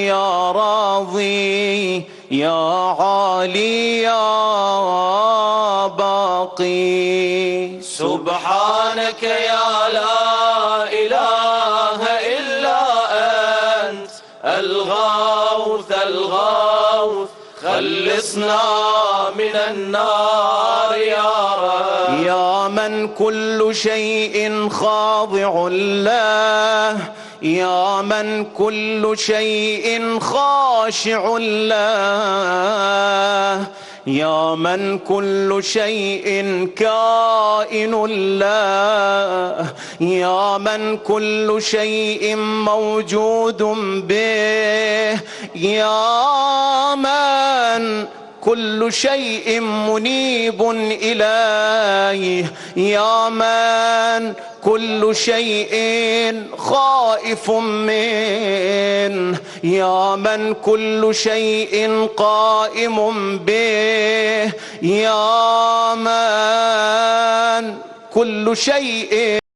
يا راضي يا عالي يا باقي. سبحانك يا لا إله إلا أنت الغوث الغوث، خلصنا من النار يا رب. يا من كل شيء خاضع له، يا من كل شيء خاشع له، يا من كل شيء كائن له، يا من كل شيء موجود به، يا من كل شيء منيب إليه، يا من كل شيء خائف منه، يا من كل شيء قائم به، يا من كل شيء